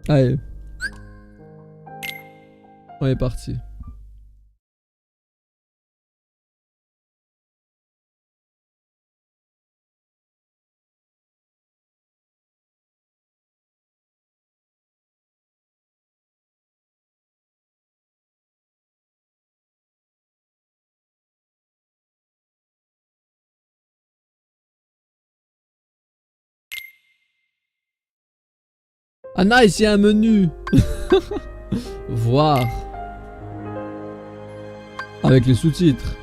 Allez. On est parti. Ah nice, il y a un menu. Voir. Avec les sous-titres.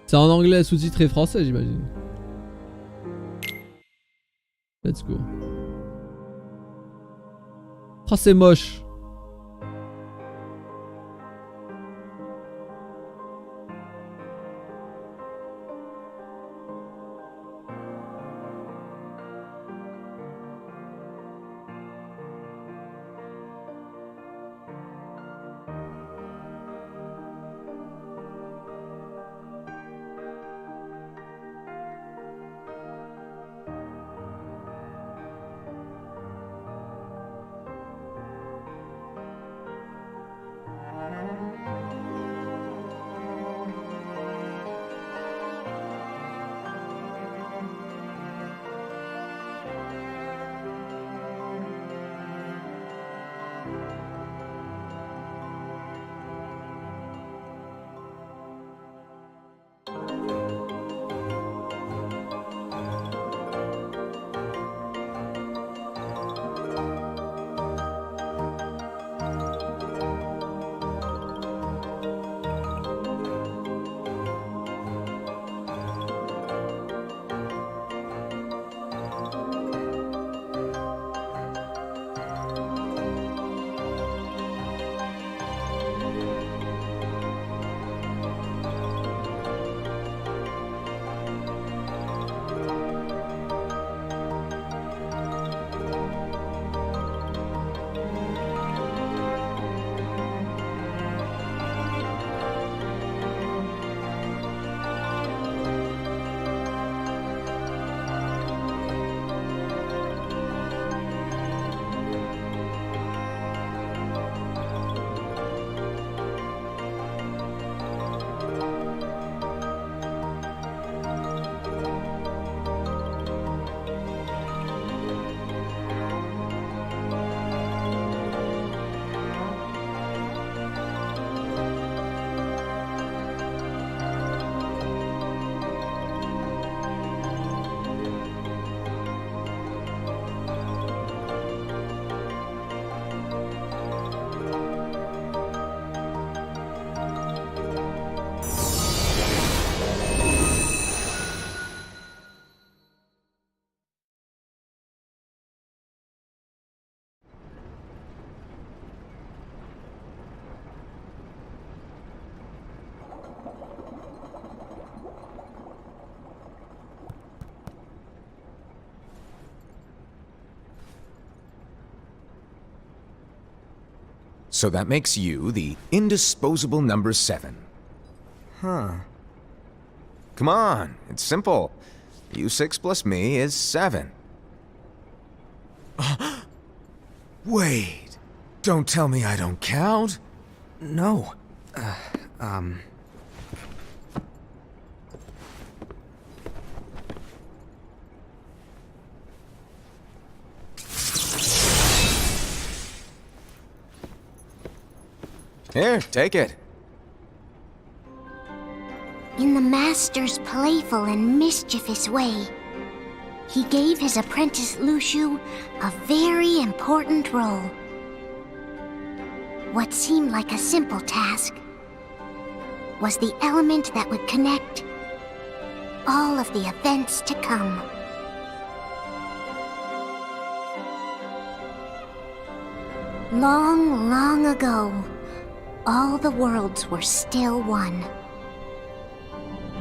C'est en anglais, sous-titré français, j'imagine. Let's go. Oh, c'est moche. So that makes you the indisposable number 7. Huh. Come on, it's simple. U6 plus me is 7. Wait, don't tell me I don't count. No. Here, take it. In the Master's playful and mischievous way, he gave his apprentice Luxu a very important role. What seemed like a simple task was the element that would connect all of the events to come. Long, long ago, all the worlds were still one.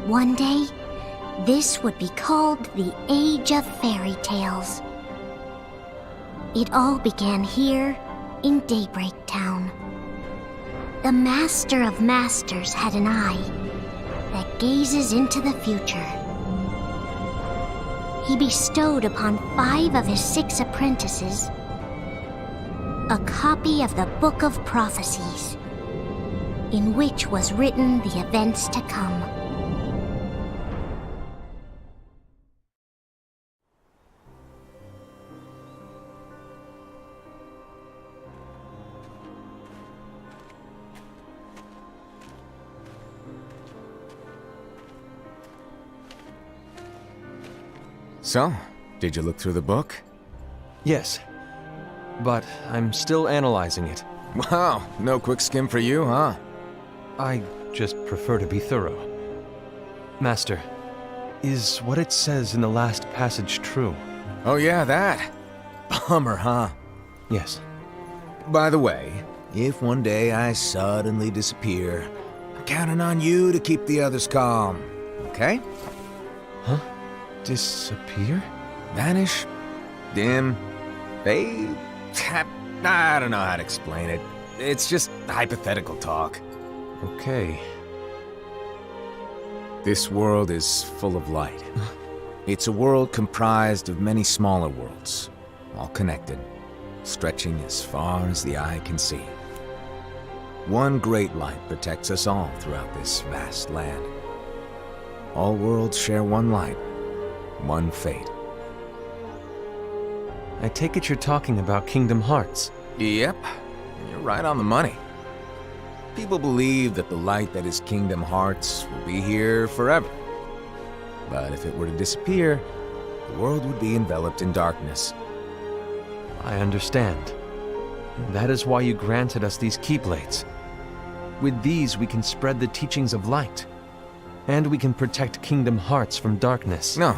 One day, this would be called the Age of Fairy Tales. It all began here in Daybreak Town. The Master of Masters had an eye that gazes into the future. He bestowed upon 5 of his 6 apprentices a copy of the Book of Prophecies, in which was written the events to come. So, did you look through the book? Yes, but I'm still analyzing it. Wow, no quick skim for you, huh? I just prefer to be thorough. Master, is what it says in the last passage true? Oh yeah, that. Bummer, huh? Yes. By the way, if one day I suddenly disappear, I'm counting on you to keep the others calm, okay? Huh? Disappear? Vanish? Dim? Fade? I don't know how to explain it. It's just hypothetical talk. Okay. This world is full of light. It's a world comprised of many smaller worlds, all connected, stretching as far as the eye can see. One great light protects us all throughout this vast land. All worlds share one light, one fate. I take it you're talking about Kingdom Hearts. Yep, you're right on the money. People believe that the light that is Kingdom Hearts will be here forever. But if it were to disappear, the world would be enveloped in darkness. I understand. That is why you granted us these Keyblades. With these, we can spread the teachings of light. And we can protect Kingdom Hearts from darkness. No,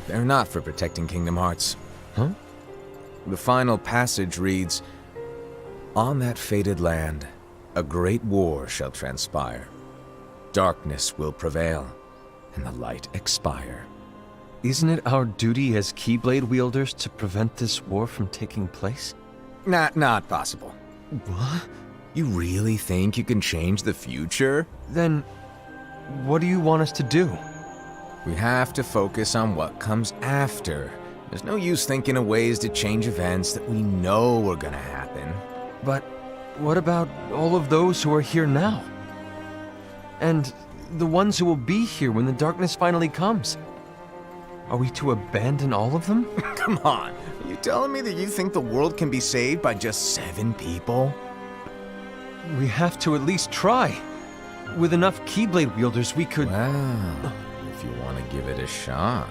they're not for protecting Kingdom Hearts. Huh? The final passage reads, "On that fated land, a great war shall transpire. Darkness will prevail, and the light expire." Isn't it our duty as Keyblade wielders to prevent this war from taking place? Not possible. What? You really think you can change the future? Then, what do you want us to do? We have to focus on what comes after. There's no use thinking of ways to change events that we know are gonna happen. But what about all of those who are here now? And the ones who will be here when the darkness finally comes? Are we to abandon all of them? Come on, are you telling me that you think the world can be saved by just 7 people? We have to at least try. With enough Keyblade wielders, we could... Well, if you want to give it a shot.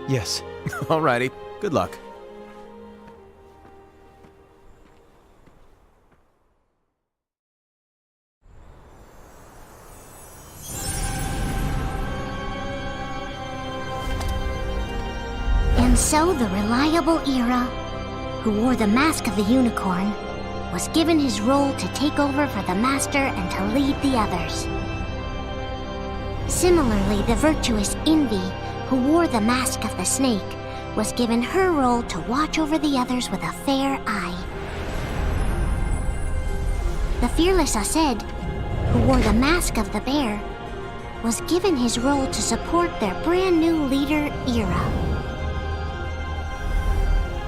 Yes. Alrighty, good luck. And so the reliable Ira, who wore the mask of the unicorn, was given his role to take over for the Master and to lead the others. Similarly, the virtuous Envy, who wore the mask of the snake, was given her role to watch over the others with a fair eye. The fearless Aced, who wore the mask of the bear, was given his role to support their brand new leader, Ira.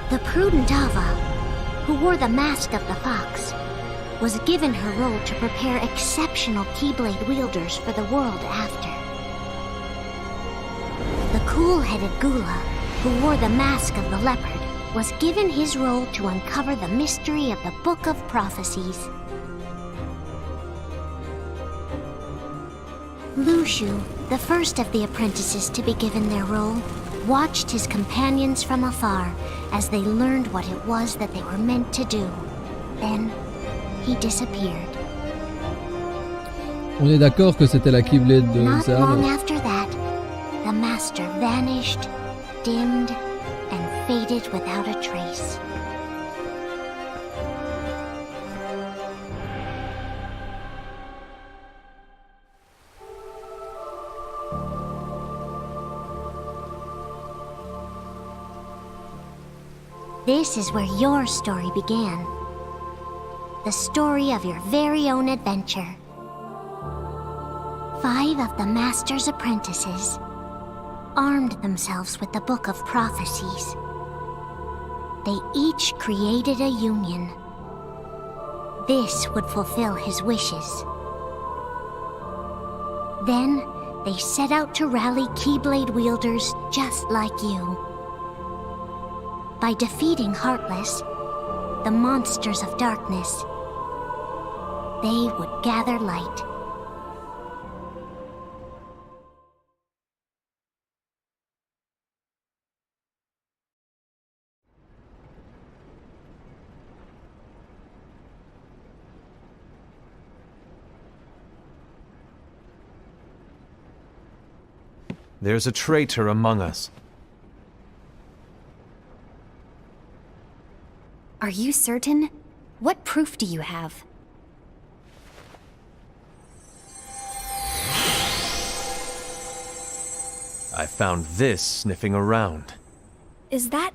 The prudent Ava, who wore the mask of the fox, was given her role to prepare exceptional Keyblade wielders for the world after. The cool-headed Gula, who wore the mask of the leopard, was given his role to uncover the mystery of the Book of Prophecies. Lushu, the first of the apprentices to be given their role, watched his companions from afar as they learned what it was that they were meant to do. Then, he disappeared. On est d'accord que c'était la Keyblade de Not long Zan. after that, the Master vanished, dimmed, and faded without a trace. This is where your story began. The story of your very own adventure. 5 of the Master's apprentices armed themselves with the Book of Prophecies. they each created a union. This would fulfill his wishes. Then, they set out to rally Keyblade wielders just like you. By defeating Heartless, the monsters of darkness, they would gather light. There's a traitor among us. Are you certain? What proof do you have? I found this sniffing around. Is that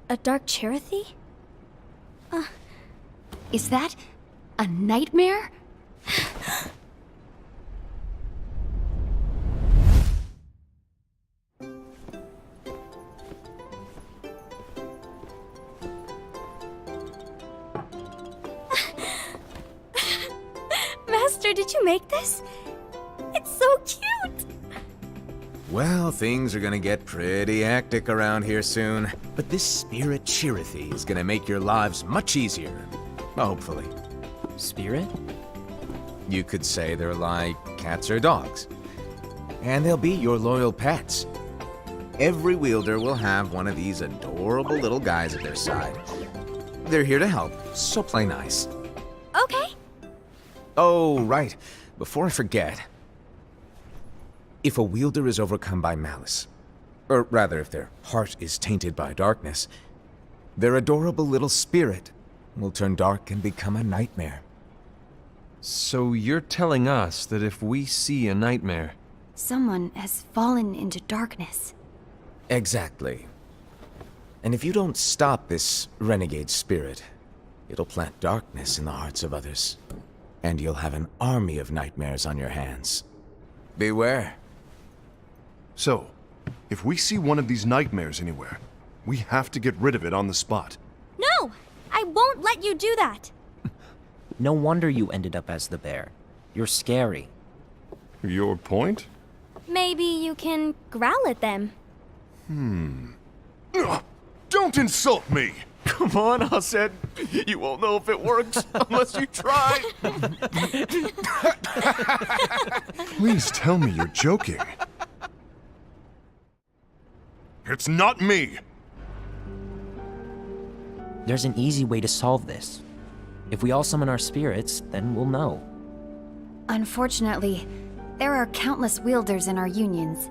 a Dark Cherothy? Is that a nightmare? Master, did you make this? It's so cute! Well, things are gonna get pretty hectic around here soon. But this Spirit Cherothy is gonna make your lives much easier. Hopefully. Spirit? You could say they're like cats or dogs. And they'll be your loyal pets. Every wielder will have one of these adorable little guys at their side. They're here to help, so play nice. Okay. Oh, right. Before I forget. If a wielder is overcome by malice, or rather if their heart is tainted by darkness, their adorable little spirit will turn dark and become a nightmare. So you're telling us that if we see a nightmare... Someone has fallen into darkness. Exactly. And if you don't stop this renegade spirit, it'll plant darkness in the hearts of others. And you'll have an army of nightmares on your hands. Beware. So, if we see one of these nightmares anywhere, we have to get rid of it on the spot. No! I won't let you do that! No wonder you ended up as the bear. You're scary. Your point? Maybe you can growl at them. Ugh, don't insult me! Come on, Hassan. You won't know if it works unless you try. Please tell me you're joking. It's not me! There's an easy way to solve this. If we all summon our spirits, then we'll know. Unfortunately, there are countless wielders in our unions.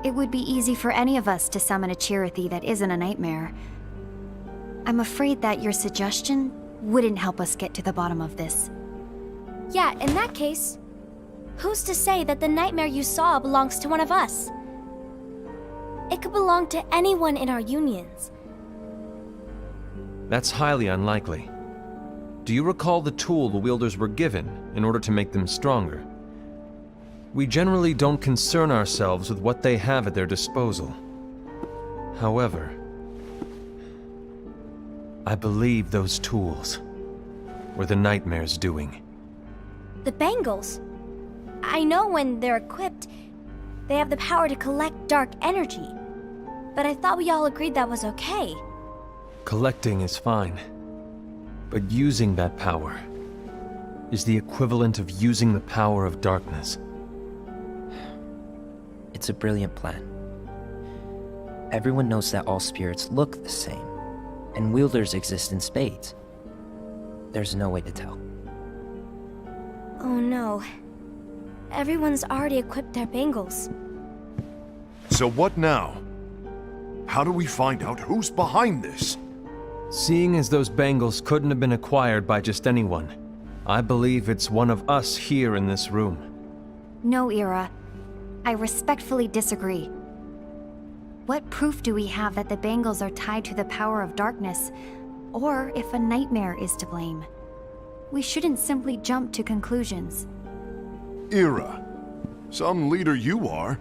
It would be easy for any of us to summon a Cherothy that isn't a nightmare. I'm afraid that your suggestion wouldn't help us get to the bottom of this. Yeah, in that case, who's to say that the nightmare you saw belongs to one of us? It could belong to anyone in our unions. That's highly unlikely. Do you recall the tool the wielders were given in order to make them stronger? We generally don't concern ourselves with what they have at their disposal. However, I believe those tools were the nightmare's doing. The bangles. I know when they're equipped, they have the power to collect dark energy. But I thought we all agreed that was okay. Collecting is fine, but using that power is the equivalent of using the power of darkness. It's a brilliant plan. Everyone knows that all spirits look the same, and wielders exist in spades. There's no way to tell. Oh no. Everyone's already equipped their bangles. So what now? How do we find out who's behind this? Seeing as those bangles couldn't have been acquired by just anyone, I believe it's one of us here in this room. No, Ira. I respectfully disagree. What proof do we have that the bangles are tied to the power of darkness, or if a nightmare is to blame? We shouldn't simply jump to conclusions. Ira, some leader you are.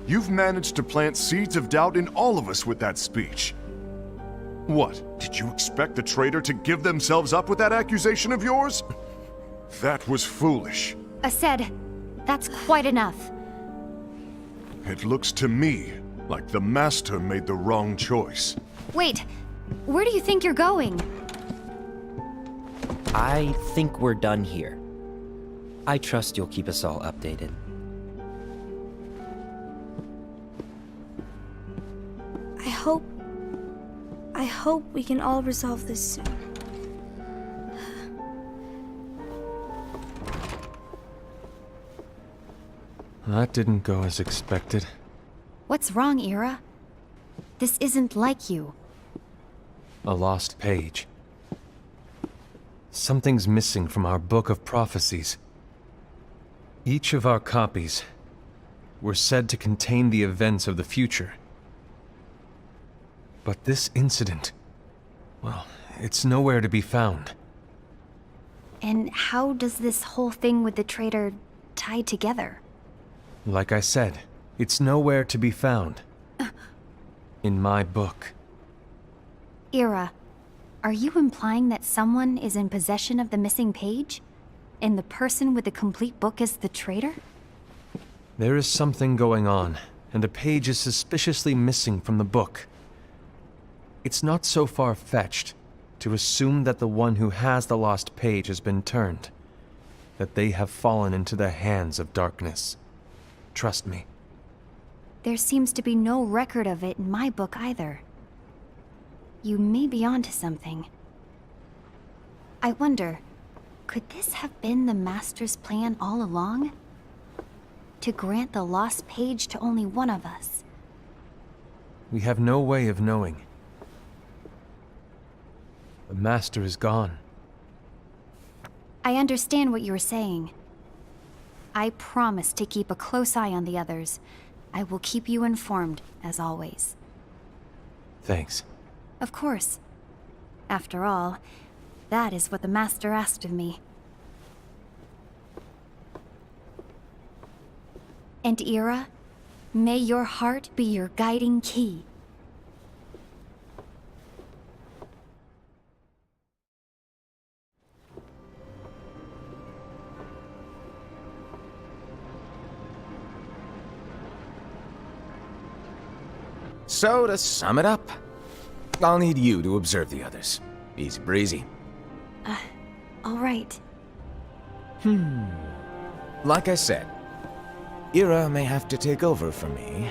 You've managed to plant seeds of doubt in all of us with that speech. What? Did you expect the traitor to give themselves up with that accusation of yours? That was foolish. Aced, that's quite enough. It looks to me like the Master made the wrong choice. Wait, where do you think you're going? I think we're done here. I trust you'll keep us all updated. I hope we can all resolve this soon. That didn't go as expected. What's wrong, Ira? This isn't like you. A lost page. Something's missing from our book of prophecies. Each of our copies were said to contain the events of the future. But this incident, well, it's nowhere to be found. And how does this whole thing with the traitor tie together? Like I said, it's nowhere to be found. In my book. Ira, are you implying that someone is in possession of the missing page? And the person with the complete book is the traitor? There is something going on, and a page is suspiciously missing from the book. It's not so far-fetched to assume that the one who has the lost page has been turned, that they have fallen into the hands of darkness. Trust me. There seems to be no record of it in my book either. You may be onto something. I wonder, could this have been the Master's plan all along? To grant the lost page to only one of us? We have no way of knowing. The Master is gone. I understand what you're saying. I promise to keep a close eye on the others. I will keep you informed, as always. Thanks. Of course. After all, that is what the Master asked of me. And Ira, may your heart be your guiding key. So, to sum it up, I'll need you to observe the others. Easy breezy. All right. Like I said, Ira may have to take over for me.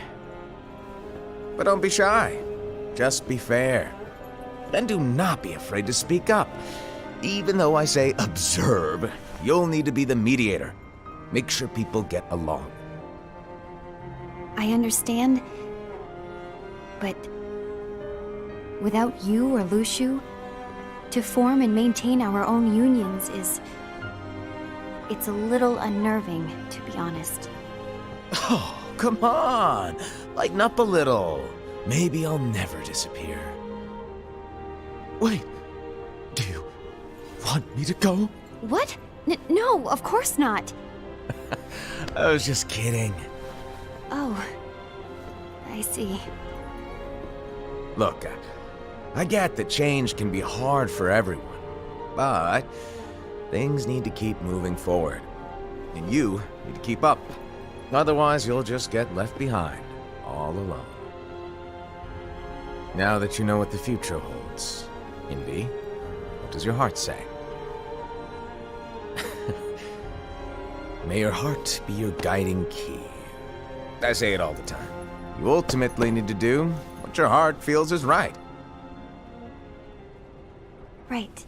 But don't be shy. Just be fair. And do not be afraid to speak up. Even though I say observe, you'll need to be the mediator. Make sure people get along. I understand. But without you or Luxu, to form and maintain our own unions is... it's a little unnerving, to be honest. Oh, come on! Lighten up a little. Maybe I'll never disappear. Wait, do you want me to go? What? No, of course not. I was just kidding. Oh, I see. Look, I get that change can be hard for everyone, but things need to keep moving forward. And you need to keep up. Otherwise, you'll just get left behind, all alone. Now that you know what the future holds, Invi, what does your heart say? May your heart be your guiding key. I say it all the time. You ultimately need to do what your heart feels is right. Right.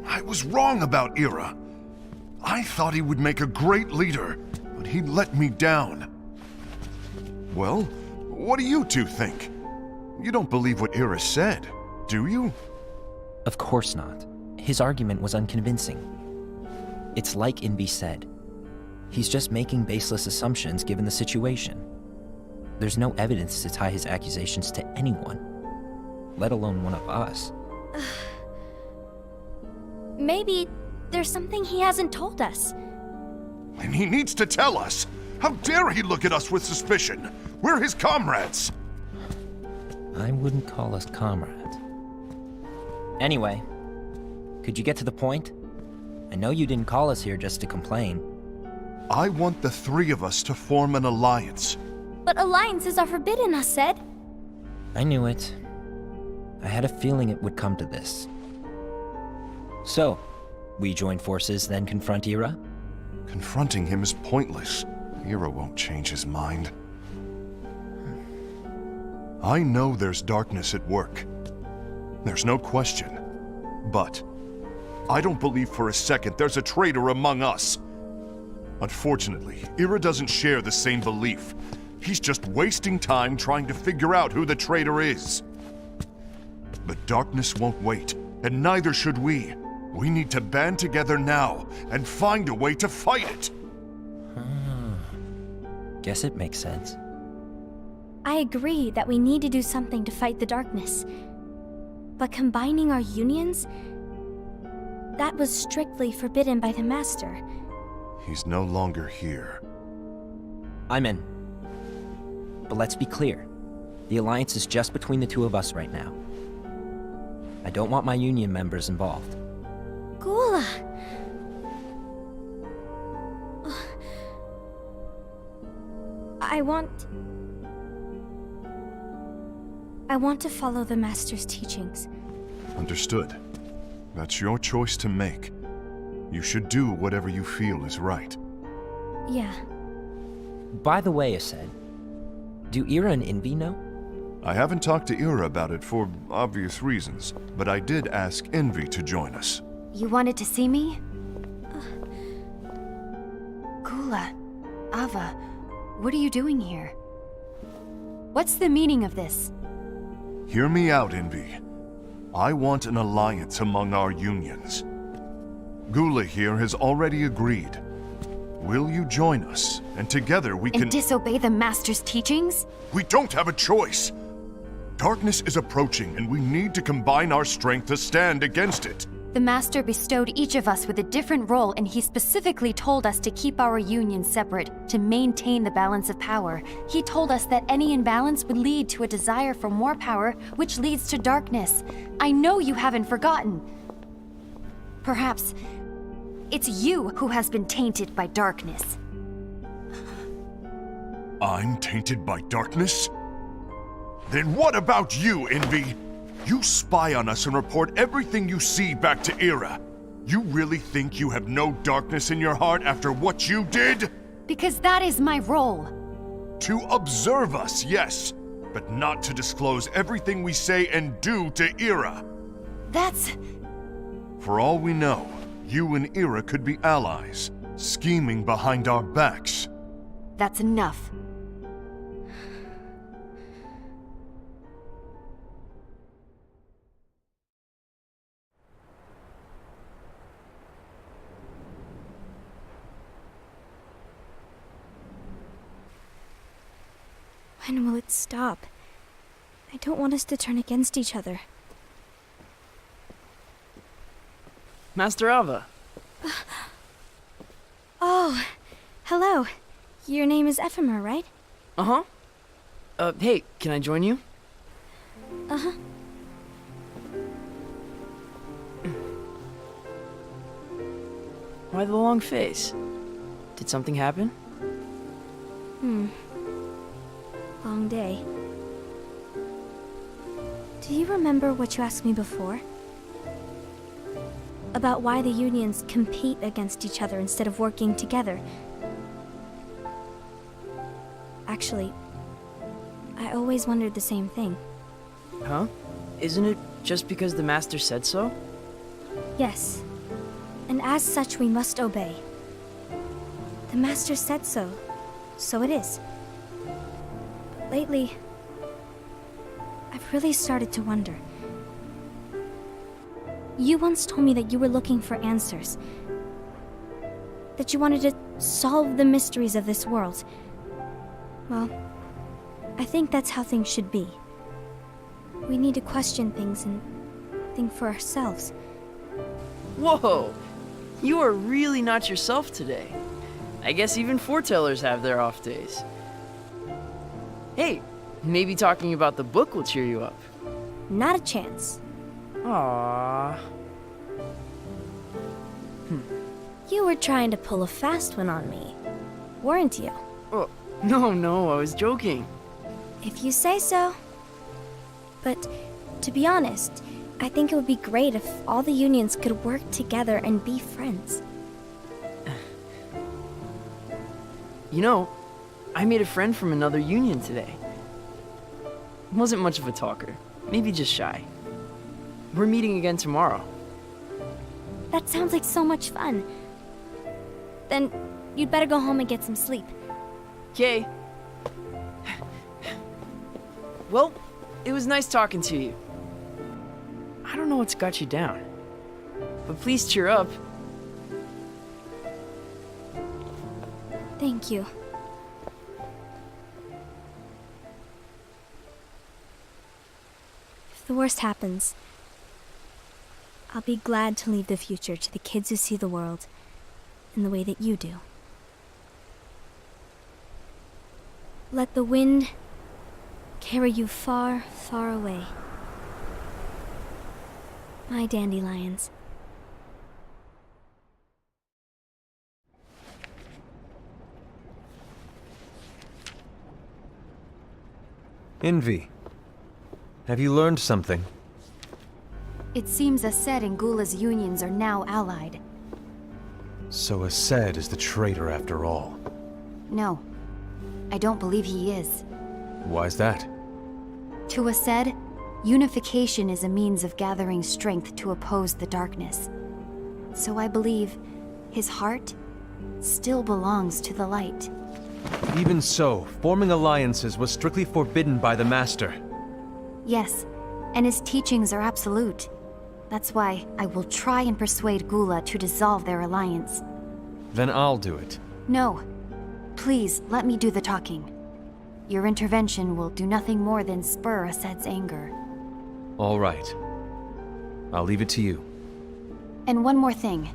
I was wrong about Ira. I thought he would make a great leader, but he let me down. Well, what do you two think? You don't believe what Ira said, do you? Of course not. His argument was unconvincing. It's like Invi said. He's just making baseless assumptions given the situation. There's no evidence to tie his accusations to anyone, let alone one of us. Maybe there's something he hasn't told us. And he needs to tell us. How dare he look at us with suspicion? We're his comrades. I wouldn't call us comrades. Anyway, could you get to the point? I know you didn't call us here just to complain. I want the three of us to form an alliance. But alliances are forbidden, Aced. I knew it. I had a feeling it would come to this. So, we join forces, then confront Ira? Confronting him is pointless. Ira won't change his mind. I know there's darkness at work. There's no question. But I don't believe for a second there's a traitor among us. Unfortunately, Ira doesn't share the same belief. He's just wasting time trying to figure out who the traitor is. But darkness won't wait, and neither should we. We need to band together now and find a way to fight it. Guess it makes sense. I agree that we need to do something to fight the darkness. But combining our unions? That was strictly forbidden by the Master. He's no longer here. I'm in. But let's be clear. The alliance is just between the two of us right now. I don't want my union members involved. Gula! I want to follow the Master's teachings. Understood. That's your choice to make. You should do whatever you feel is right. Yeah. By the way, Aced, do Ira and Envy know? I haven't talked to Ira about it for obvious reasons, but I did ask Envy to join us. You wanted to see me? Gula, Ava, what are you doing here? What's the meaning of this? Hear me out, Envy. I want an alliance among our unions. Gula here has already agreed. Will you join us? And together we can— And disobey the Master's teachings? We don't have a choice! Darkness is approaching, and we need to combine our strength to stand against it. The Master bestowed each of us with a different role, and he specifically told us to keep our union separate, to maintain the balance of power. He told us that any imbalance would lead to a desire for more power, which leads to darkness. I know you haven't forgotten. Perhaps it's you who has been tainted by darkness. I'm tainted by darkness? Then what about you, Envy? You spy on us and report everything you see back to Ira. You really think you have no darkness in your heart after what you did? Because that is my role. To observe us, yes, but not to disclose everything we say and do to Ira. That's... For all we know, you and Ira could be allies, scheming behind our backs. That's enough. When will it stop? I don't want us to turn against each other. Master Ava. Oh, hello. Your name is Ephemer, right? Uh-huh. Hey, can I join you? Uh-huh. Why the long face? Did something happen? Long day. Do you remember what you asked me before? About why the unions compete against each other instead of working together. Actually, I always wondered the same thing. Huh? Isn't it just because the Master said so? Yes. And as such, we must obey. The Master said so, so it is. But lately, I've really started to wonder. You once told me that you were looking for answers. That you wanted to solve the mysteries of this world. Well, I think that's how things should be. We need to question things and think for ourselves. Whoa! You are really not yourself today. I guess even foretellers have their off days. Hey, maybe talking about the book will cheer you up. Not a chance. Aww. You were trying to pull a fast one on me, weren't you? Oh, no, I was joking. If you say so. But to be honest, I think it would be great if all the unions could work together and be friends. You know, I made a friend from another union today. Wasn't much of a talker, maybe just shy. We're meeting again tomorrow. That sounds like so much fun. Then you'd better go home and get some sleep. Okay. Well, it was nice talking to you. I don't know what's got you down, but please cheer up. Thank you. If the worst happens, I'll be glad to leave the future to the kids who see the world in the way that you do. Let the wind carry you far, far away. My dandelions. Envy, have you learned something? It seems Aced and Gula's unions are now allied. So Aced is the traitor after all. No, I don't believe he is. Why's that? To Aced, unification is a means of gathering strength to oppose the darkness. So I believe his heart still belongs to the light. Even so, forming alliances was strictly forbidden by the Master. Yes, and his teachings are absolute. That's why I will try and persuade Gula to dissolve their alliance. Then I'll do it. No. Please, let me do the talking. Your intervention will do nothing more than spur Aced's anger. All right. I'll leave it to you. And one more thing.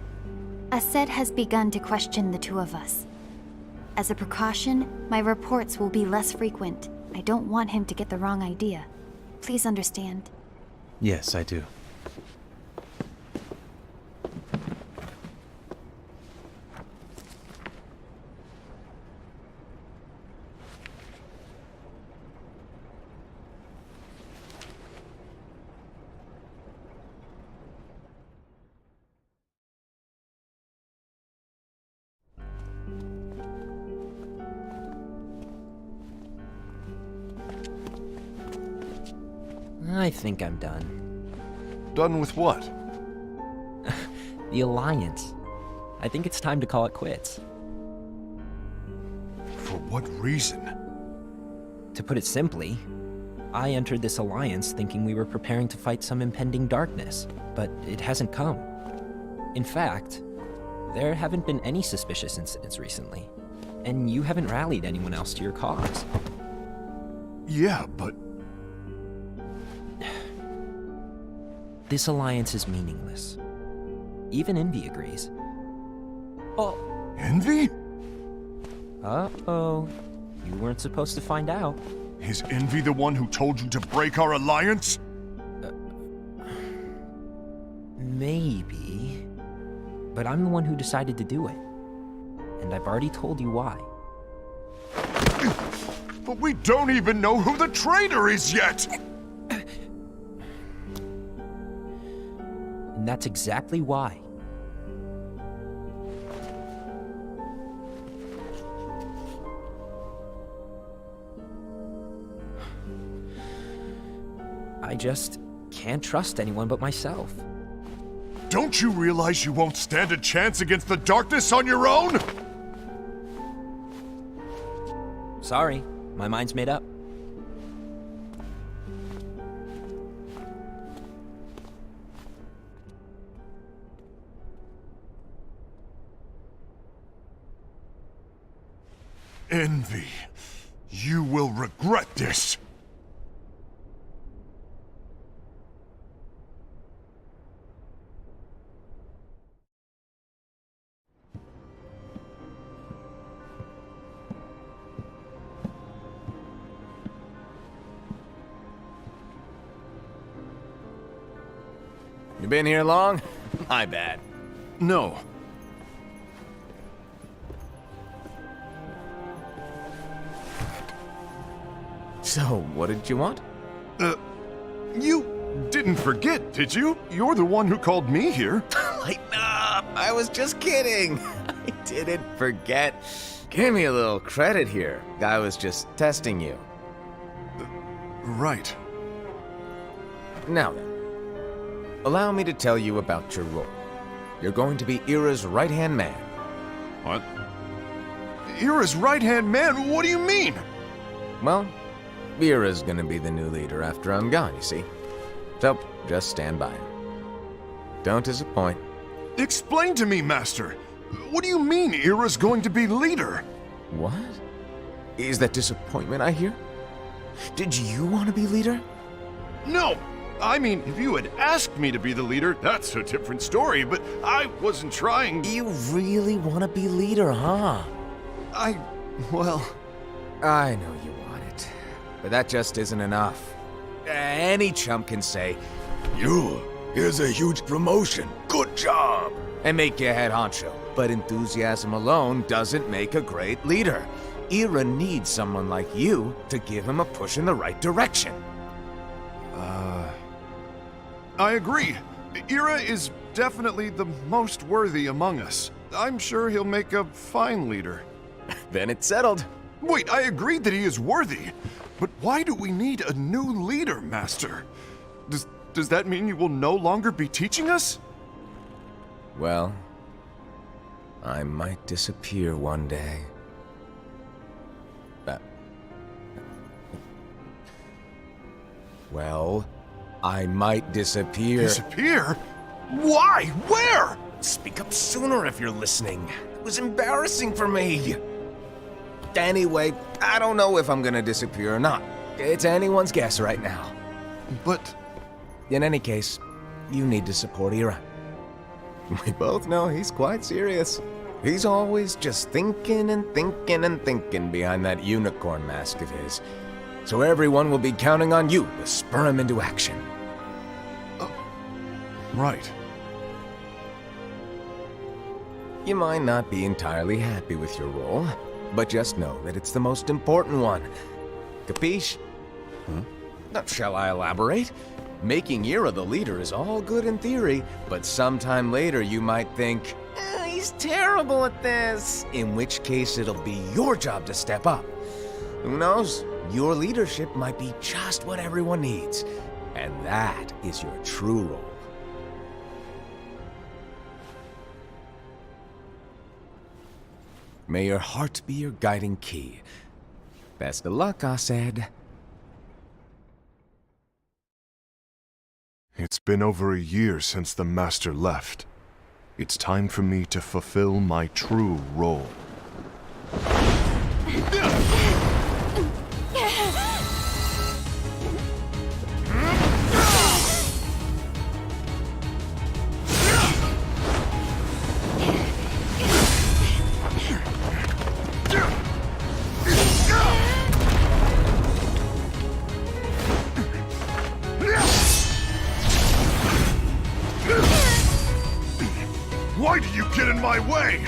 Aced has begun to question the two of us. As a precaution, my reports will be less frequent. I don't want him to get the wrong idea. Please understand. Yes, I do. I think I'm done. Done with what? The Alliance. I think it's time to call it quits. For what reason? To put it simply, I entered this alliance thinking we were preparing to fight some impending darkness, but it hasn't come. In fact, there haven't been any suspicious incidents recently, and you haven't rallied anyone else to your cause. Yeah, but... This alliance is meaningless. Even Envy agrees. Oh. Envy? Uh-oh. You weren't supposed to find out. Is Envy the one who told you to break our alliance? Maybe. But I'm the one who decided to do it. And I've already told you why. But we don't even know who the traitor is yet! And that's exactly why. I just can't trust anyone but myself. Don't you realize you won't stand a chance against the darkness on your own? Sorry, my mind's made up. Envy, you will regret this. You been here long? My bad. No. So, what did you want? You didn't forget, did you? You're the one who called me here. Lighten up! I was just kidding. I didn't forget. Give me a little credit here. I was just testing you. Right. Now then, allow me to tell you about your role. You're going to be Ira's right-hand man. What? Ira's right-hand man? What do you mean? Well, Ira's gonna be the new leader after I'm gone, you see. So, just stand by. Don't disappoint. Explain to me, Master. What do you mean Ira's going to be leader? What? Is that disappointment I hear? Did you want to be leader? No! I mean, if you had asked me to be the leader, that's a different story, but I wasn't trying. You really want to be leader, huh? Well... I know you want it, but that just isn't enough. Any chump can say, here's a huge promotion, good job, and make you head honcho. But enthusiasm alone doesn't make a great leader. Ira needs someone like you to give him a push in the right direction. I agree. Ira is definitely the most worthy among us. I'm sure he'll make a fine leader. Then it's settled. Wait, I agreed that he is worthy. But why do we need a new leader, Master? Does that mean you will no longer be teaching us? Well, I might disappear one day. Well, I might disappear. Disappear? Why? Where? Speak up sooner if you're listening. It was embarrassing for me. Anyway, I don't know if I'm gonna disappear or not. It's anyone's guess right now. But... In any case, you need to support Ira. We both know he's quite serious. He's always just thinking and thinking and thinking behind that unicorn mask of his. So everyone will be counting on you to spur him into action. Right. You might not be entirely happy with your role, but just know that it's the most important one. Capiche? Shall I elaborate? Making Ira the leader is all good in theory, but sometime later you might think, he's terrible at this. In which case it'll be your job to step up. Who knows? Your leadership might be just what everyone needs. And that is your true role. May your heart be your guiding key. Best of luck, Asaid. It's been over a year since the Master left. It's time for me to fulfill my true role. Why do you get in my way?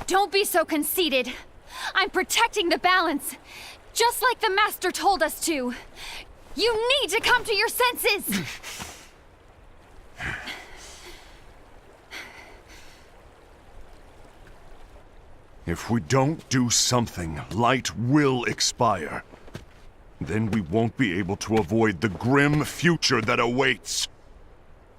Don't be so conceited. I'm protecting the balance, just like the Master told us to. You need to come to your senses! If we don't do something, light will expire. Then we won't be able to avoid the grim future that awaits.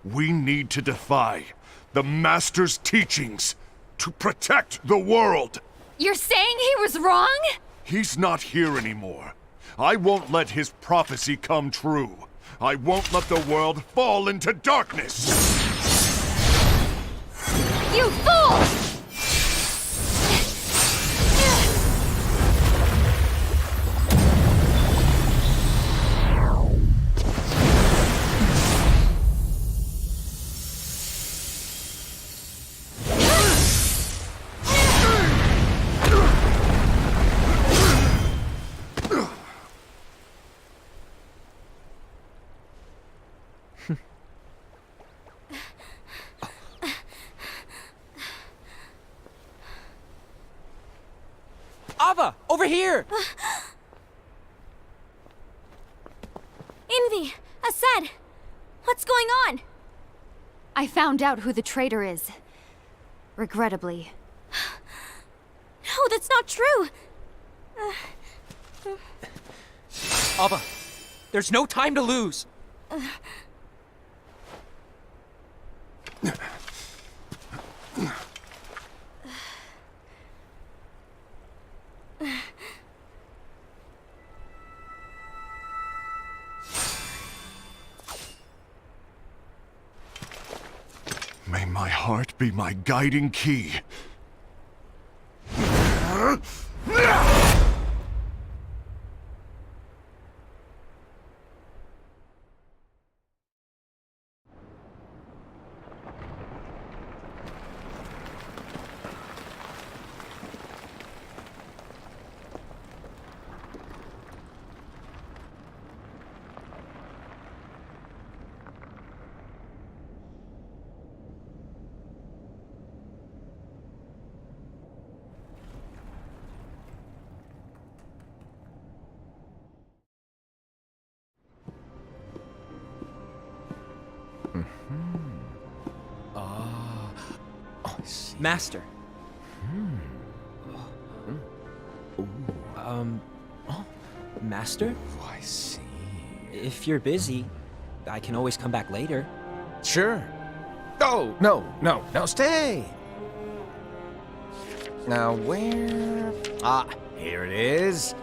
We need to defy the Master's teachings to protect the world. You're saying he was wrong? He's not here anymore. I won't let his prophecy come true. I won't let the world fall into darkness. You fool! over here! Envy! Assed! What's going on? I found out who the traitor is. Regrettably. No, that's not true! Ava, there's no time to lose! May my heart be my guiding key. Master. Master? Oh, I see. If you're busy, I can always come back later. Sure. Oh, no, stay! Now, where... Ah, here it is.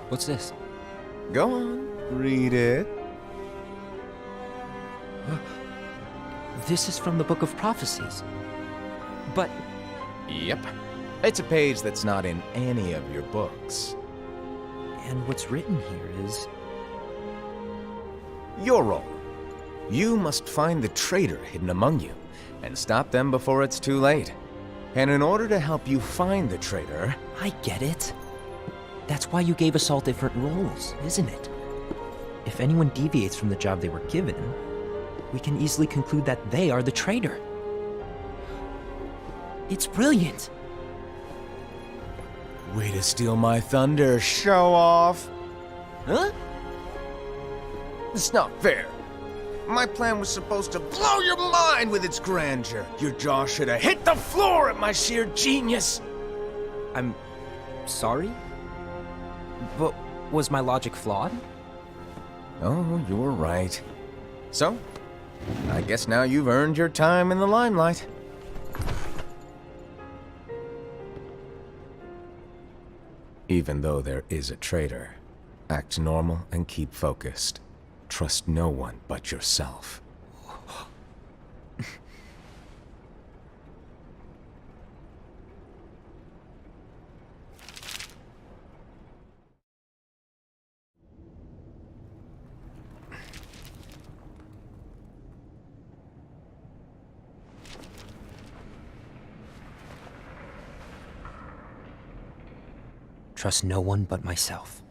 What's this? Go on, read it. This is from the Book of Prophecies. But Yep. It's a page that's not in any of your books. and what's written here is... Your role. You must find the traitor hidden among you, and stop them before it's too late. And in order to help you find the traitor... I get it. That's why you gave us all different roles, isn't it? If anyone deviates from the job they were given, we can easily conclude that they are the traitor. It's brilliant. Way to steal my thunder, show off! Huh? It's not fair. My plan was supposed to blow your mind with its grandeur. Your jaw should have hit the floor at my sheer genius. I'm sorry? But was my logic flawed? Oh, you're right. So, I guess now you've earned your time in the limelight. Even though there is a traitor, act normal and keep focused. Trust no one but yourself. Trust no one but myself.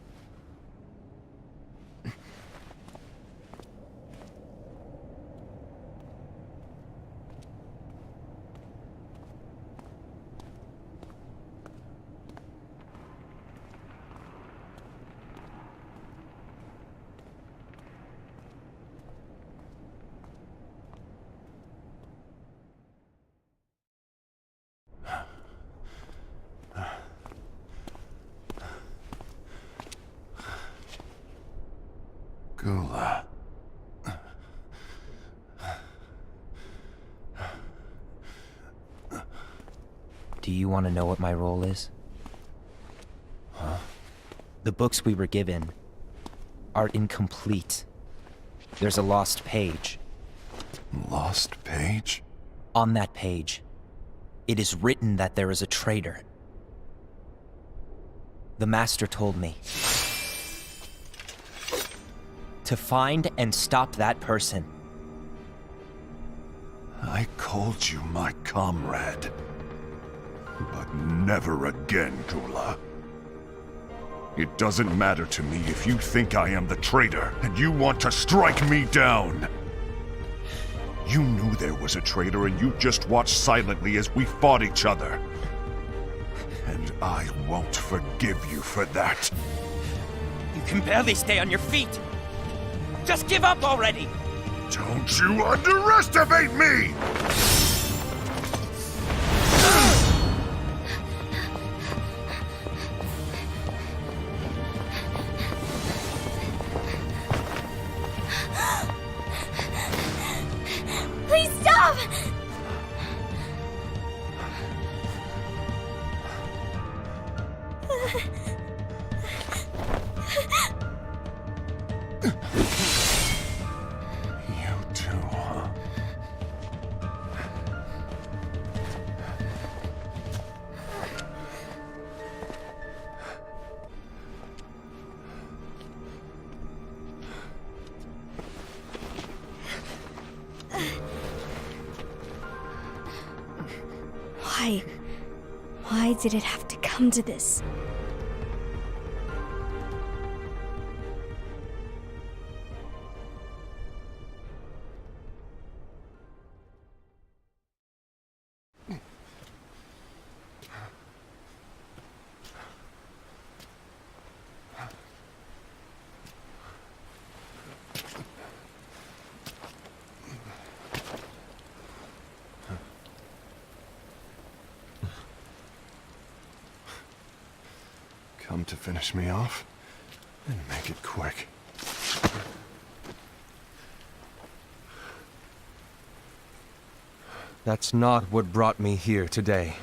Gula. Do you want to know what my role is? Huh? The books we were given are incomplete. There's a lost page. Lost page? On that page, it is written that there is a traitor. The Master told me to find and stop that person. I called you my comrade. But never again, Gula. It doesn't matter to me if you think I am the traitor and you want to strike me down. You knew there was a traitor and you just watched silently as we fought each other. And I won't forgive you for that. You can barely stay on your feet. Just give up already! Don't you underestimate me! Please stop! You too, huh? Why? Why did it have to come to this? Come to finish me off? Then make it quick. That's not what brought me here today.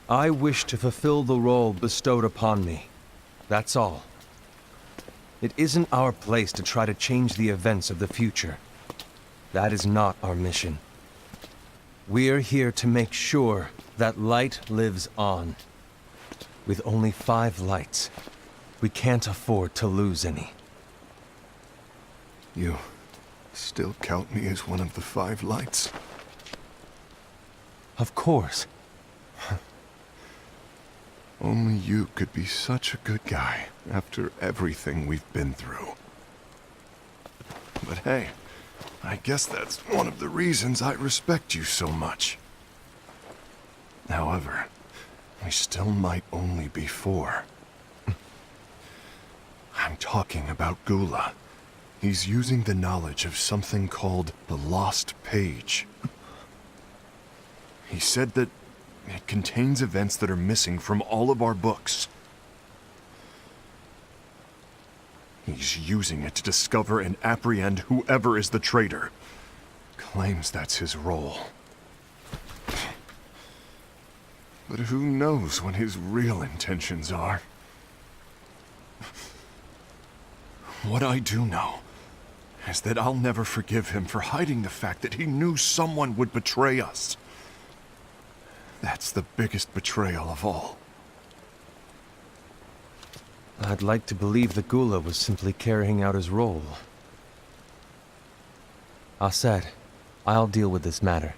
I wish to fulfill the role bestowed upon me. That's all. It isn't our place to try to change the events of the future. That is not our mission. We're here to make sure that light lives on. With only 5 lights, we can't afford to lose any. You still count me as one of the 5 lights? Of course. Only you could be such a good guy after everything we've been through. But hey, I guess that's one of the reasons I respect you so much. However, we still might only be 4. I'm talking about Gula. He's using the knowledge of something called the Lost Page. He said that it contains events that are missing from all of our books. He's using it to discover and apprehend whoever is the traitor. Claims that's his role. But who knows what his real intentions are? What I do know is that I'll never forgive him for hiding the fact that he knew someone would betray us. That's the biggest betrayal of all. I'd like to believe that Gula was simply carrying out his role. Aset, I'll deal with this matter.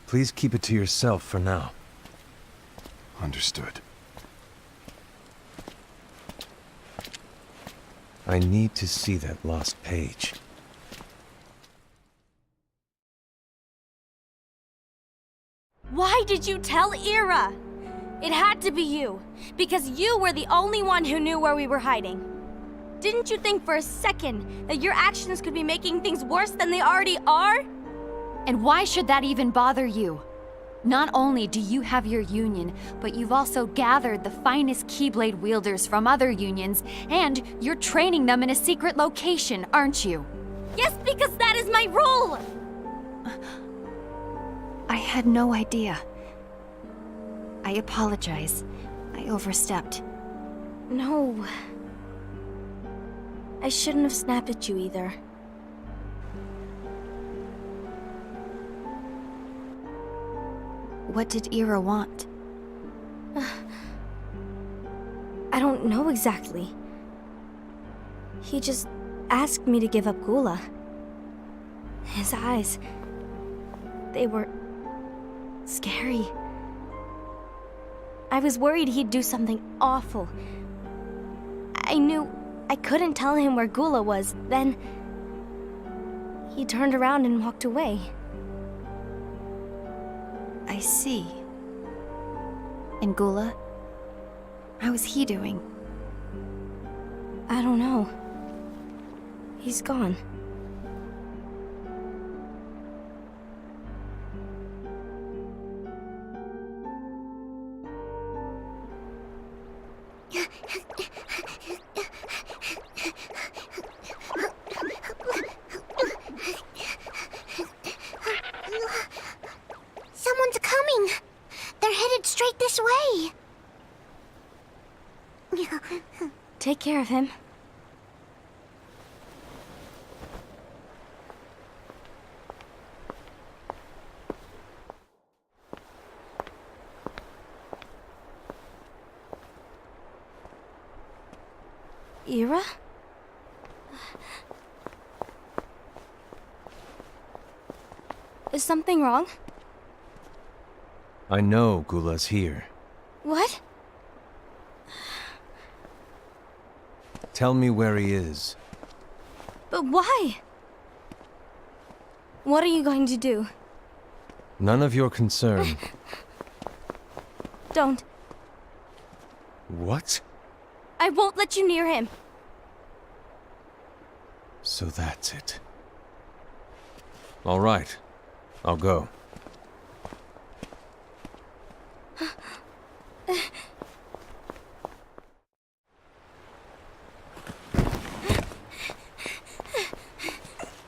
Please keep it to yourself for now. Understood. I need to see that lost page. Why did you tell Ira? It had to be you, because you were the only one who knew where we were hiding. Didn't you think for a second that your actions could be making things worse than they already are? And why should that even bother you? Not only do you have your union, but you've also gathered the finest Keyblade wielders from other unions, and you're training them in a secret location, aren't you? Yes, because that is my role! I had no idea. I apologize. I overstepped. No. I shouldn't have snapped at you either. What did Ira want? I don't know exactly. He just asked me to give up Gula. His eyes, they were scary. I was worried he'd do something awful, I knew I couldn't tell him where Gula was. Then he turned around and walked away. I see. And Gula? How is he doing? I don't know. He's gone. Someone's coming! They're headed straight this way! Take care of him. Ira? Is something wrong? I know Gula's here. What? Tell me where he is. But why? What are you going to do? None of your concern. Don't. What? I won't let you near him. So that's it. All right. I'll go.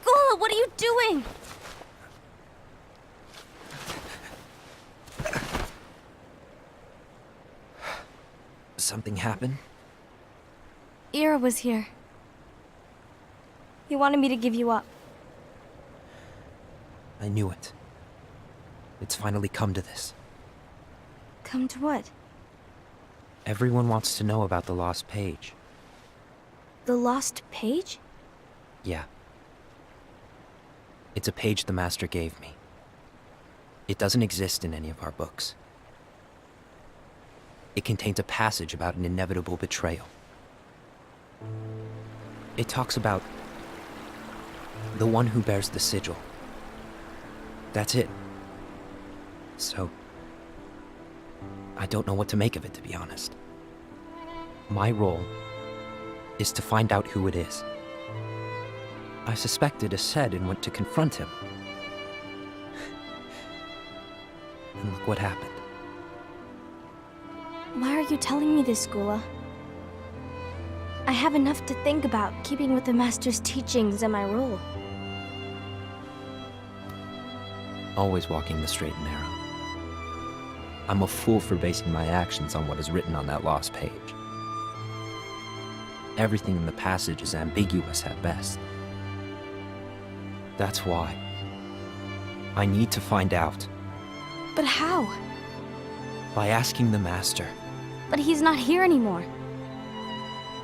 Gula, what are you doing? Something happened? Ira was here. He wanted me to give you up. I knew it. It's finally come to this. Come to what? Everyone wants to know about the lost page. The lost page? Yeah. It's a page the Master gave me. It doesn't exist in any of our books. It contains a passage about an inevitable betrayal. It talks about the one who bears the sigil. That's it. So, I don't know what to make of it, to be honest. My role is to find out who it is. I suspected Aced and went to confront him. And look what happened. Why are you telling me this, Gula? I have enough to think about, keeping with the Master's teachings and my role. Always walking the straight and narrow. I'm a fool for basing my actions on what is written on that lost page. Everything in the passage is ambiguous at best. That's why I need to find out. But how? By asking the Master. But he's not here anymore.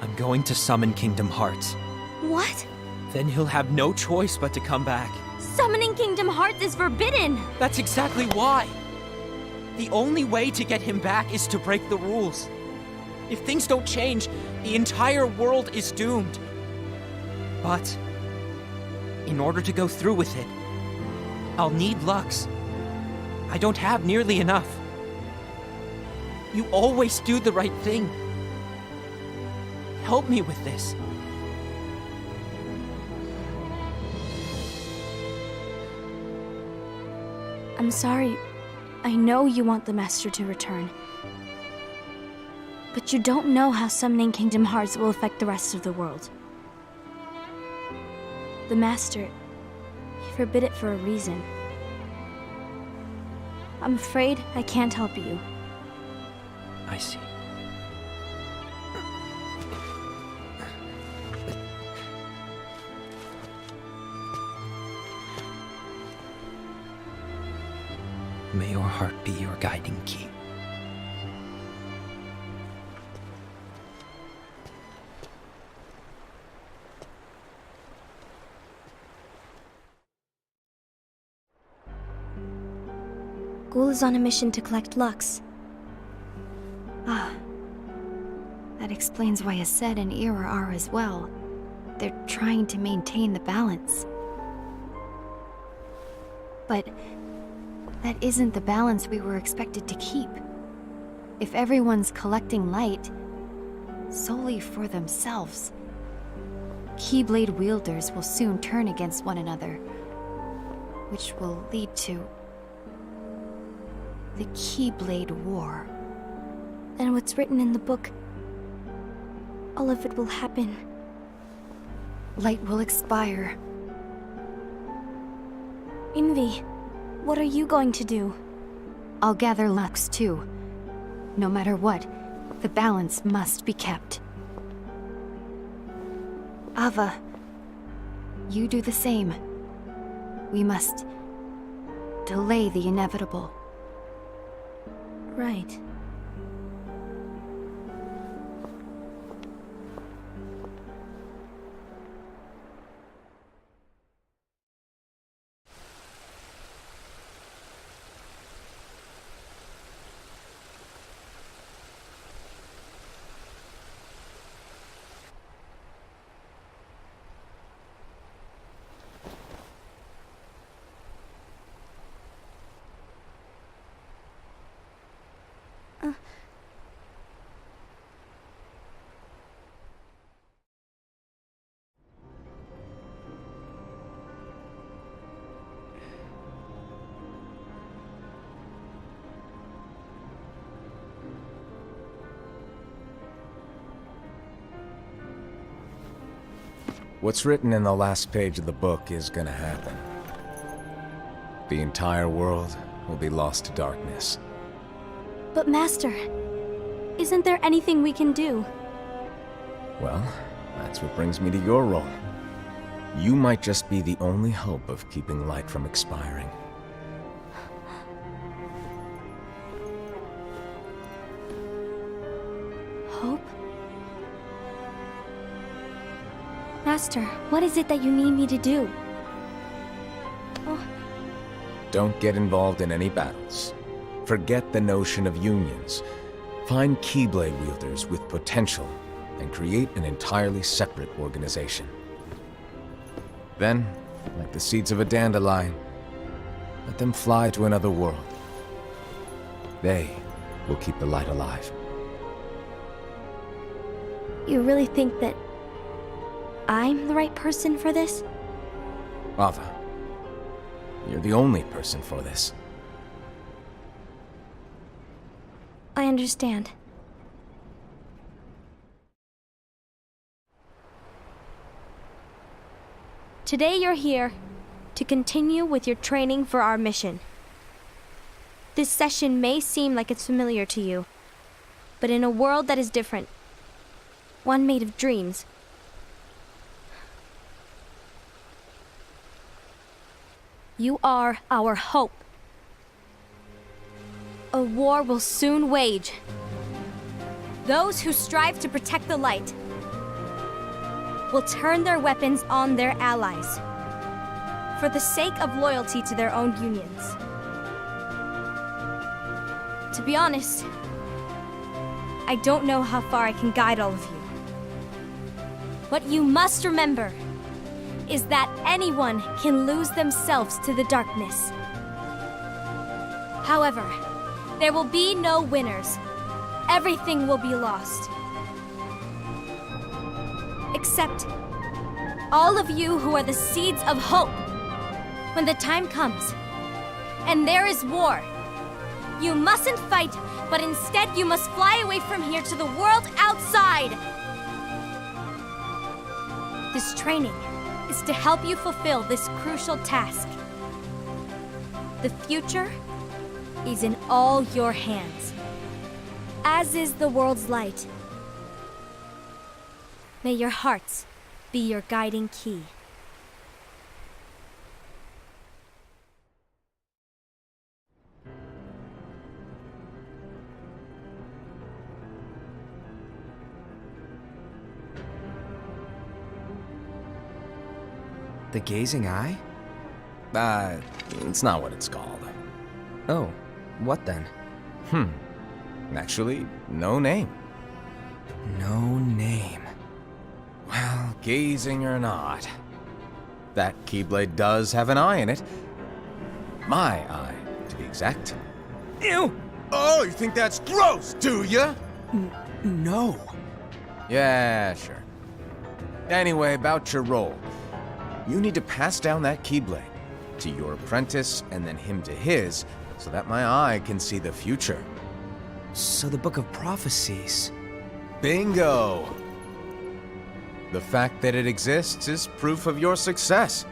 I'm going to summon Kingdom Hearts. What? Then he'll have no choice but to come back. Summoning Kingdom Hearts is forbidden! That's exactly why. The only way to get him back is to break the rules. If things don't change, the entire world is doomed. But in order to go through with it, I'll need Lux. I don't have nearly enough. You always do the right thing. Help me with this. I'm sorry. I know you want the Master to return. But you don't know how summoning Kingdom Hearts will affect the rest of the world. The Master, he forbid it for a reason. I'm afraid I can't help you. I see. May your heart be your guiding key. Ghoul is on a mission to collect Lux. Ah. That That explains why Aced and Ira are as well. They're trying to maintain the balance. But that isn't the balance we were expected to keep. If everyone's collecting light solely for themselves, Keyblade wielders will soon turn against one another, which will lead to the Keyblade War. Then what's written in the book, all of it will happen. Light will expire. Invi, what are you going to do? I'll gather Lux too. No matter what, the balance must be kept. Ava, you do the same. We must delay the inevitable. Right. What's written in the last page of the book is gonna happen. The entire world will be lost to darkness. But Master, isn't there anything we can do? Well, that's what brings me to your role. You might just be the only hope of keeping light from expiring. Hope? Master, what is it that you need me to do? Oh. Don't get involved in any battles. Forget the notion of unions. Find Keyblade wielders with potential and create an entirely separate organization. Then, like the seeds of a dandelion, let them fly to another world. They will keep the light alive. You really think that I'm the right person for this? Ava, you're the only person for this. I understand. Today you're here to continue with your training for our mission. This session may seem like it's familiar to you, but in a world that is different, one made of dreams, you are our hope. A war will soon wage. Those who strive to protect the light will turn their weapons on their allies for the sake of loyalty to their own unions. To be honest, I don't know how far I can guide all of you. What you must remember is that anyone can lose themselves to the darkness. However, there will be no winners. Everything will be lost. Except all of you who are the seeds of hope. When the time comes, and there is war, you mustn't fight, but instead you must fly away from here to the world outside. This training is to help you fulfill this crucial task. The future is in all your hands, as is the world's light. May your hearts be your guiding key. The Gazing Eye? It's not what it's called. Oh, what then? Actually, no name. No name. Well, gazing or not, that Keyblade does have an eye in it. My eye, to be exact. Ew! Oh, you think that's gross, do ya? No. Yeah, sure. Anyway, about your role. You need to pass down that Keyblade to your apprentice and then him to his, so that my eye can see the future. So the Book of Prophecies. Bingo! The fact that it exists is proof of your success.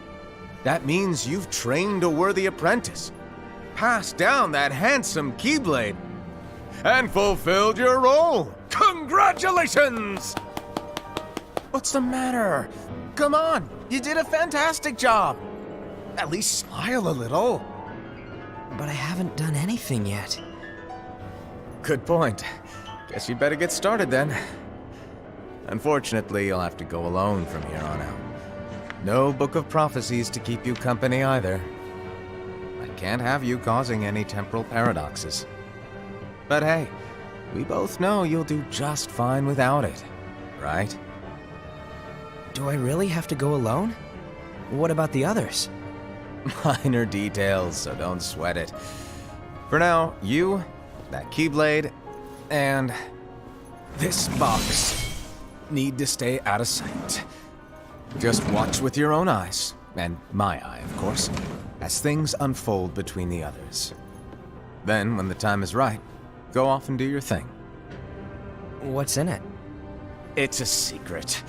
That means you've trained a worthy apprentice, passed down that handsome Keyblade, and fulfilled your role. Congratulations! What's the matter? Come on, you did a fantastic job. At least smile a little. But I haven't done anything yet. Good point. Guess you'd better get started then. Unfortunately, you'll have to go alone from here on out. No Book of Prophecies to keep you company either. I can't have you causing any temporal paradoxes. But hey, we both know you'll do just fine without it, right? Do I really have to go alone? What about the others? Minor details, so don't sweat it. For now, you, that Keyblade, and this box need to stay out of sight. Just watch with your own eyes, and my eye, of course, as things unfold between the others. Then, when the time is right, go off and do your thing. What's in it? It's a secret.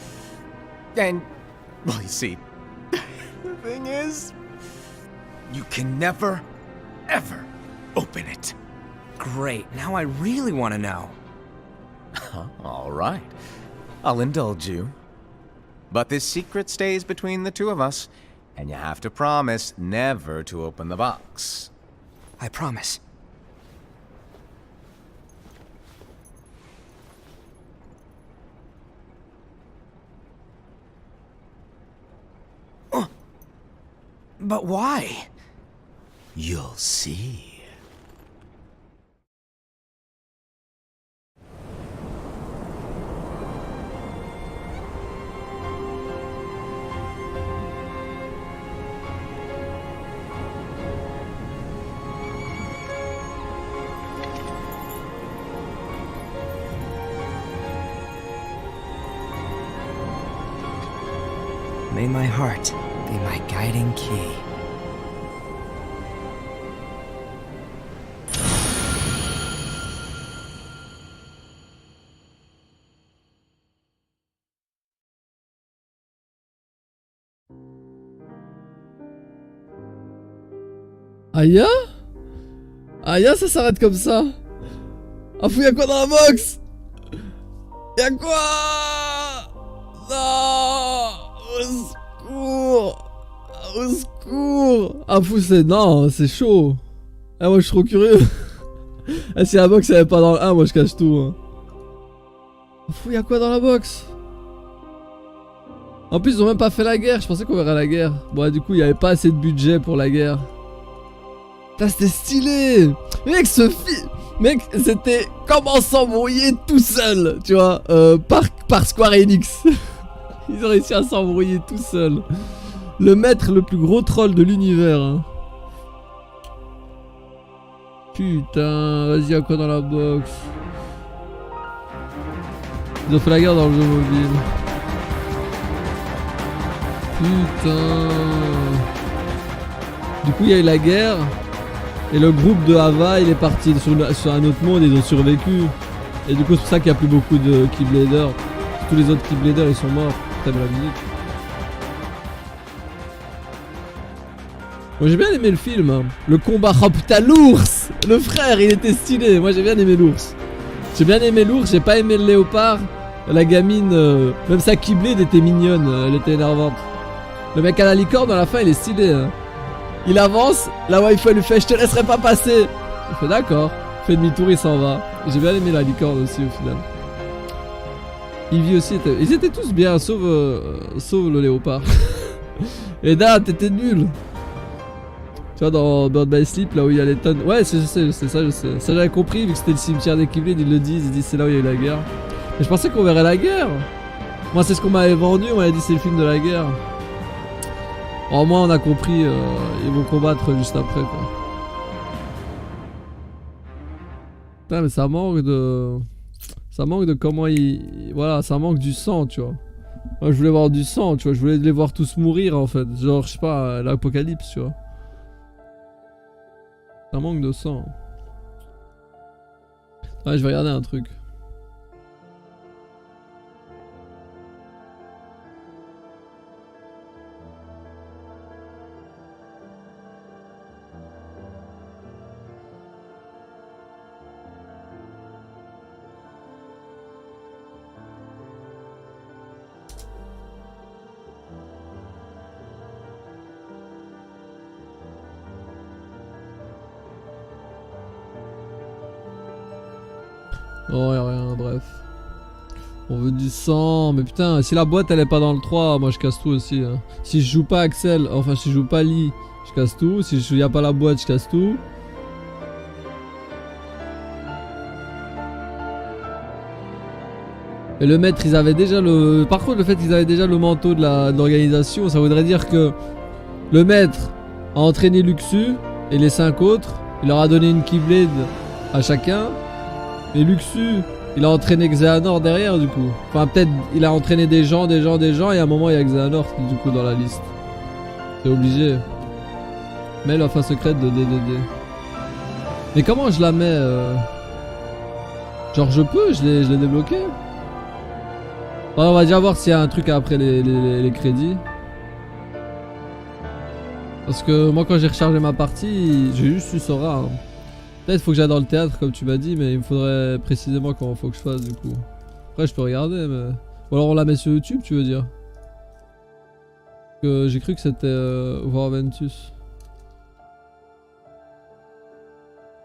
And, well, you see, the thing is, you can never, ever open it. Great, now I really want to know. All right, I'll indulge you. But this secret stays between the two of us, and you have to promise never to open the box. I promise. But why? You'll see. May my heart be my guiding key. Aya? Aya, ça s'arrête comme ça. Ah fou, y'a quoi dans la box? Y'a quoi? Non! Au secours! Au secours! Ah fou, c'est... Non, c'est chaud. Ah moi je suis trop curieux. Ah si la box elle est pas dans le 1, moi je cache tout. Hein. Ah fou, y'a quoi dans la box? En plus ils ont même pas fait la guerre, je pensais qu'on verrait la guerre. Bon du coup il y avait pas assez de budget pour la guerre. Putain c'était stylé. Mec Mec c'était comment s'embrouiller tout seul, tu vois, par Square Enix. Ils ont réussi à s'embrouiller tout seul. Le maître le plus gros troll de l'univers. Hein. Putain, vas-y y'a quoi dans la box? Ils ont fait la guerre dans le jeu mobile. Putain. Du coup il y a eu la guerre. Et le groupe de Hava il est parti sur un autre monde et ils ont survécu. Et du coup c'est pour ça qu'il n'y a plus beaucoup de Keybladers. Tous les autres Keybladers ils sont morts. T'aimes la musique. Moi j'ai bien aimé le film. Hein. Le combat. Oh putain l'ours. Le frère il était stylé. Moi j'ai bien aimé l'ours. J'ai bien aimé l'ours. J'ai pas aimé le léopard. La gamine. Même sa Keyblade était mignonne. Elle était énervante. Le mec à la licorne à la fin il est stylé. Hein. Il avance, la wifi lui fait je te laisserai pas passer. Il fait d'accord, il fait demi-tour, il s'en va. J'ai bien aimé la licorne aussi au final. Ivy aussi était... Ils étaient tous bien, sauf le léopard. Et Dan, t'étais nul. Tu vois dans Bird by Sleep, là où il y a les tonnes... Ouais, c'est ça, je sais. Ça j'avais compris, vu que c'était le cimetière des Keyblades, ils le disent c'est là où il y a eu la guerre. Mais je pensais qu'on verrait la guerre. Moi c'est ce qu'on m'avait vendu, on m'avait dit c'est le film de la guerre. Au moins on a compris, ils vont combattre juste après quoi. Putain mais ça manque de... Ça manque de comment ils... Voilà, ça manque du sang tu vois. Moi je voulais voir du sang tu vois, je voulais les voir tous mourir en fait. Genre je sais pas, l'apocalypse tu vois. Ça manque de sang. Ouais je vais regarder un truc. Oh y'a rien, bref. On veut du sang, mais putain, si la boîte elle est pas dans le 3, moi je casse tout aussi. Hein. Si je joue pas Axel, enfin si je joue pas Lee, je casse tout. Si y a pas la boîte, je casse tout. Et le maître, ils avaient déjà le... Par contre, le fait qu'ils avaient déjà le manteau de l'organisation, ça voudrait dire que le maître a entraîné Luxu et les 5 autres. Il leur a donné une Keyblade à chacun. Et Luxu, il a entraîné Xehanort derrière du coup. Enfin peut-être il a entraîné des gens et à un moment il y a Xehanort du coup dans la liste. C'est obligé. Mais la fin secrète de DDD. Mais comment je la mets Genre je peux, je l'ai débloqué. Bon, on va déjà voir s'il y a un truc après les crédits. Parce que moi quand j'ai rechargé ma partie, j'ai juste eu Sora. Hein. Peut-être faut que j'aille dans le théâtre comme tu m'as dit, mais il me faudrait précisément comment faut que je fasse du coup. Après je peux regarder mais... Ou alors on la met sur YouTube tu veux dire? Que j'ai cru que c'était War Ventus.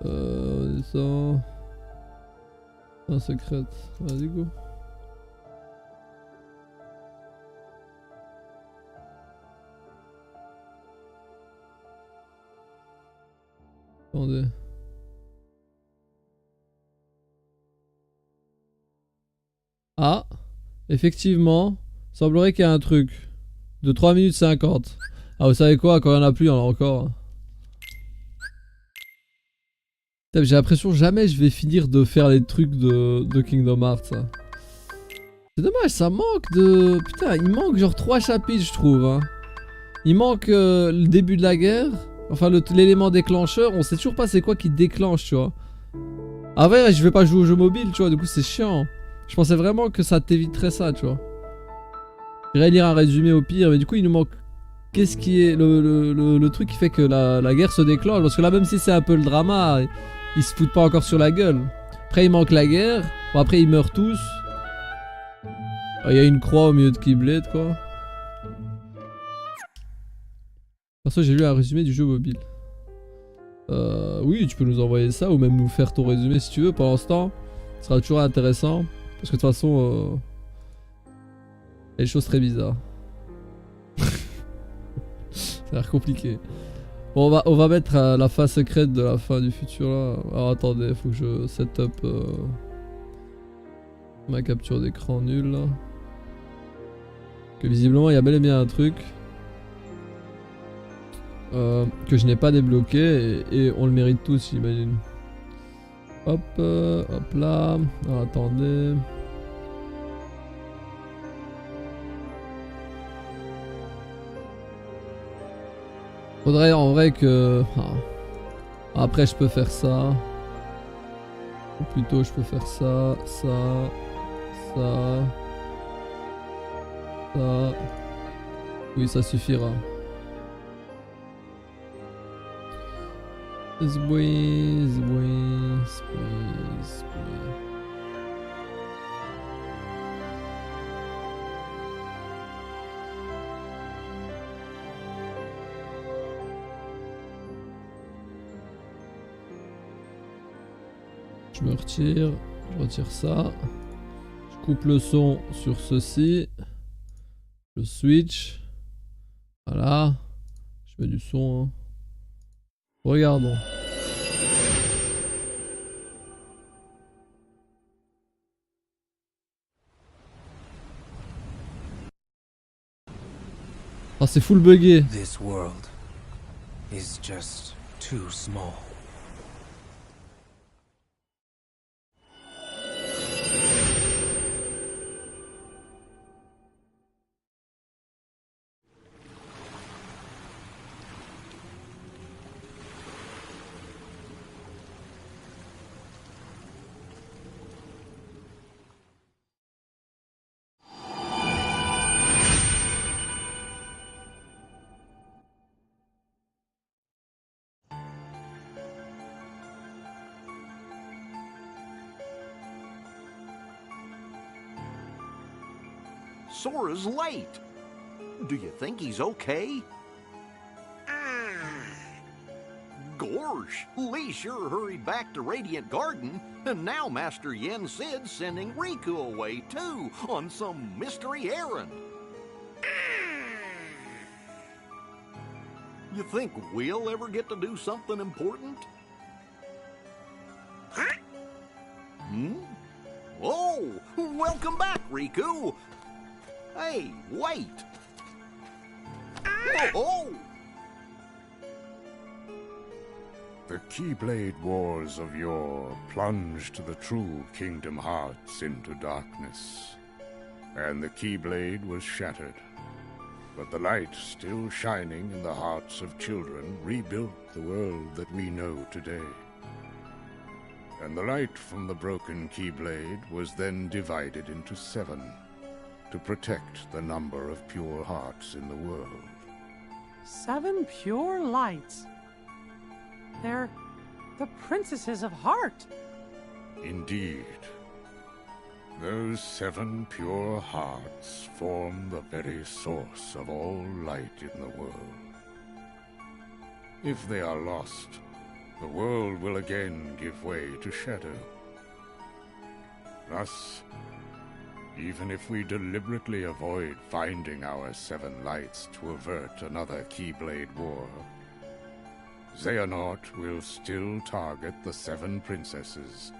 Descend. Un secret. Vas-y go. Attendez. Ah, effectivement, semblerait qu'il y a un truc de 3 minutes 50. Ah, vous savez quoi, quand il n'y en a plus, il y en a encore. J'ai l'impression jamais je vais finir de faire les trucs de Kingdom Hearts. C'est dommage, ça manque de... Putain, il manque genre 3 chapitres, je trouve. Hein. Il manque le début de la guerre. Enfin, l'élément déclencheur. On sait toujours pas c'est quoi qui déclenche, tu vois. Ah ouais, je vais pas jouer au jeu mobile, tu vois, du coup c'est chiant. Je pensais vraiment que ça t'éviterait ça, tu vois. J'irais lire un résumé au pire, mais du coup il nous manque... Qu'est-ce qui est le truc qui fait que la guerre se déclenche? Parce que là, même si c'est un peu le drama, ils se foutent pas encore sur la gueule. Après il manque la guerre, bon après ils meurent tous. Il y a une croix au milieu de Keyblade, quoi. Perso, j'ai lu un résumé du jeu mobile. Oui, tu peux nous envoyer ça ou même nous faire ton résumé si tu veux. Pendant ce temps, ce sera toujours intéressant. Parce que de toute façon, il y a des choses très bizarres. Ça a l'air compliqué. Bon, on va mettre la fin secrète de la fin du futur là. Alors attendez, faut que je set up ma capture d'écran nulle là. Que visiblement il y a bel et bien un truc que je n'ai pas débloqué et on le mérite tous, j'imagine. Hop, hop là. Alors, attendez. Faudrait en vrai que... Ah. Après je peux faire ça. Ou plutôt je peux faire ça, ça, ça. Ça. Oui, ça suffira. Zboui, zboui, zboui, zboui. Je me retire, je retire ça. Je coupe le son sur ceci. Je switch. Voilà. Je mets du son. Hein. Regardons. Oh, c'est full buggé. This world is just too small. Sora's late. Do you think he's okay? Gorsh, Lee sure hurried back to Radiant Garden, and now Master Yen Sid's sending Riku away too, on some mystery errand. You think we'll ever get to do something important? Hmm? Oh, welcome back, Riku. Hey, wait. Oh! The Keyblade Wars of yore plunged the true Kingdom Hearts into darkness, and the Keyblade was shattered. But the light still shining in the hearts of children rebuilt the world that we know today. And the light from the broken Keyblade was then divided into 7, to protect the number of pure hearts in the world. 7 pure lights. They're the princesses of heart. Indeed. Those 7 pure hearts form the very source of all light in the world. If they are lost, the world will again give way to shadow. Thus, even if we deliberately avoid finding our 7 lights to avert another Keyblade war, Xehanort will still target the 7 princesses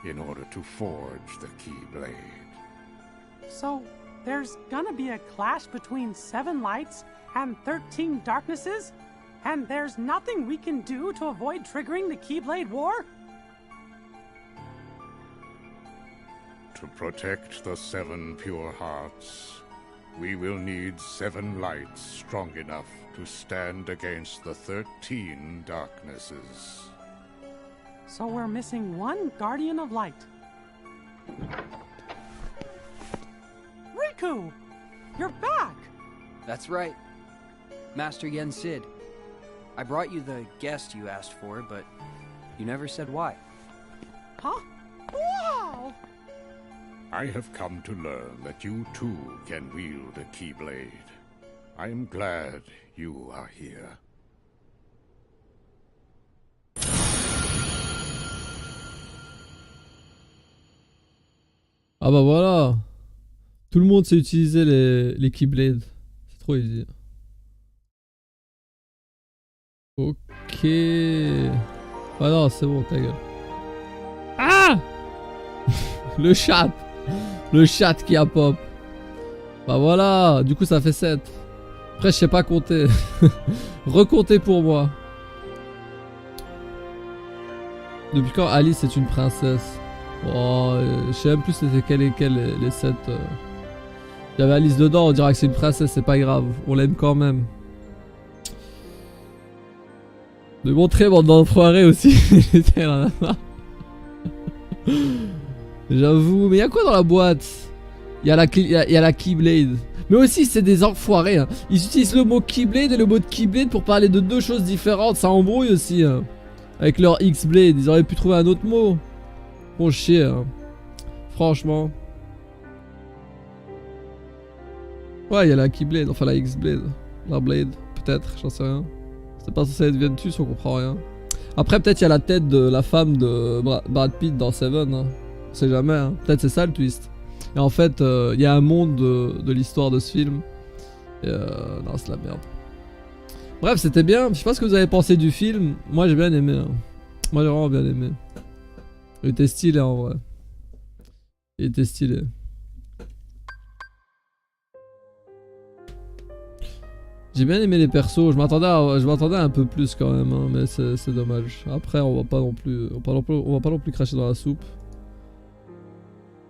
in order to forge the Keyblade. So, there's gonna be a clash between 7 lights and 13 darknesses? And there's nothing we can do to avoid triggering the Keyblade War? To protect the 7 pure hearts, we will need 7 lights strong enough to stand against the 13 darknesses. So we're missing 1 Guardian of Light. Riku! You're back! That's right. Master Yen Sid. I brought you the guest you asked for, but you never said why. Huh? Wow! I have come to learn that you too can wield a Keyblade. I am glad you are here. Ah bah voilà. Tout le monde sait utiliser les Keyblades. C'est trop easy. Ok. Ah non, c'est bon, ta gueule. Ah Le chat. Le chat qui a pop. Bah voilà, du coup ça fait 7. Après je sais pas compter. Recomptez pour moi. Depuis quand Alice est une princesse? Oh, je sais même plus c'était quel les 7. Il y avait Alice dedans, on dirait que c'est une princesse, c'est pas grave. On l'aime quand même. De montrer bande d'enfoirés aussi. J'avoue, mais y'a quoi dans la boîte? Y'a la Keyblade. Mais aussi c'est des enfoirés hein. Ils utilisent le mot Keyblade et le mot de Keyblade pour parler de 2 choses différentes. Ça embrouille aussi hein. Avec leur X-Blade, ils auraient pu trouver un autre mot. Bon chier hein. Franchement. Ouais, y'a la Keyblade, enfin la X-Blade. La Blade, peut-être, j'en sais rien. C'est pas censé être Ventus, on comprend rien. Après peut-être y'a la tête de la femme de Brad Pitt dans Seven hein. On sait jamais hein. Peut-être c'est ça le twist. Et en fait il y a un monde de l'histoire de ce film. Et non c'est la merde. Bref c'était bien, je sais pas ce que vous avez pensé du film. Moi j'ai bien aimé hein. Moi j'ai vraiment bien aimé. Il était stylé en vrai. Il était stylé. J'ai bien aimé les persos, je m'attendais à un peu plus quand même, hein, mais c'est dommage. Après on va pas non plus, on va pas non plus cracher dans la soupe.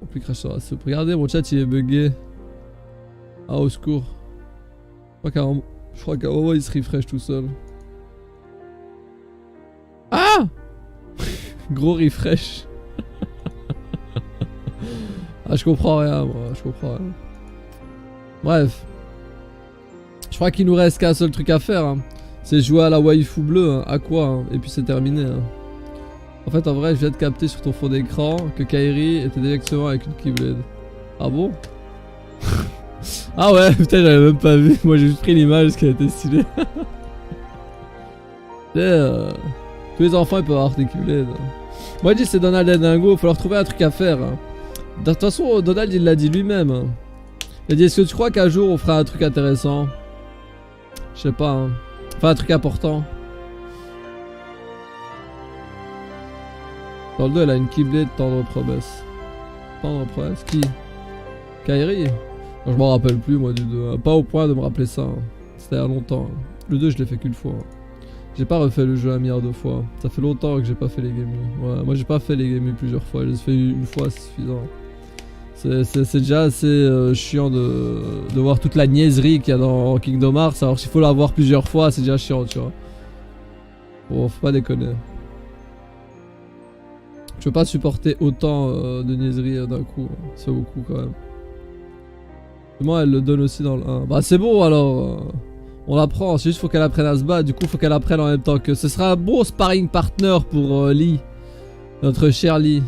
On va plus cracher dans la soupe. Regardez, mon chat il est bugué. Ah au secours. Je crois qu'à un moment il se refresh tout seul. Ah gros refresh. Ah je comprends rien moi, je comprends rien. Bref. Je crois qu'il nous reste qu'un seul truc à faire. Hein. C'est jouer à la waifu bleue, hein. À quoi hein. Et puis c'est terminé. Hein. En fait en vrai je viens de capter sur ton fond d'écran que Kairi était directement avec une Keyblade. Ah bon? Ah ouais putain j'avais même pas vu. Moi j'ai juste pris l'image parce qu'elle était stylée. Tous les enfants ils peuvent avoir des Keyblades. Moi je dis c'est Donald et Dingo, il faut leur trouver un truc à faire. Hein. De toute façon Donald il l'a dit lui-même. Hein. Il a dit est-ce que tu crois qu'un jour on fera un truc intéressant? Je sais pas hein. Enfin un truc important. Dans le 2 elle a une Keyblade tendre promesse. Tendre promesse qui? Kairi? Je m'en rappelle plus moi du 2. Pas au point de me rappeler ça. Hein. C'était il y a longtemps. Hein. Le 2 je l'ai fait qu'une fois. Hein. J'ai pas refait le jeu un milliard de fois. Ça fait longtemps que j'ai pas fait les Game U. Ouais, moi j'ai pas fait les Game U plusieurs fois. Je les ai fait une fois, c'est suffisant. C'est déjà assez chiant de voir toute la niaiserie qu'il y a dans Kingdom Hearts. Alors s'il faut la voir plusieurs fois, c'est déjà chiant, tu vois. Bon, faut pas déconner. Je peux pas supporter autant de niaiseries d'un coup. C'est beaucoup quand même. Moi, elle le donne aussi dans le 1. Bah c'est bon alors. On l'apprend, c'est juste faut qu'elle apprenne à se battre. Du coup, faut qu'elle apprenne en même temps que. Ce sera un bon sparring partner pour Lee. Notre cher Lee.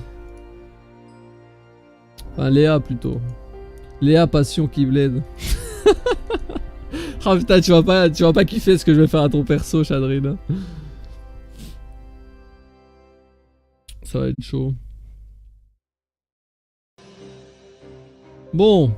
Enfin, Léa plutôt. Léa Passion Keyblade. Ah putain, tu vas pas kiffer ce que je vais faire à ton perso, Chadrine. Ça va être chaud. Bon.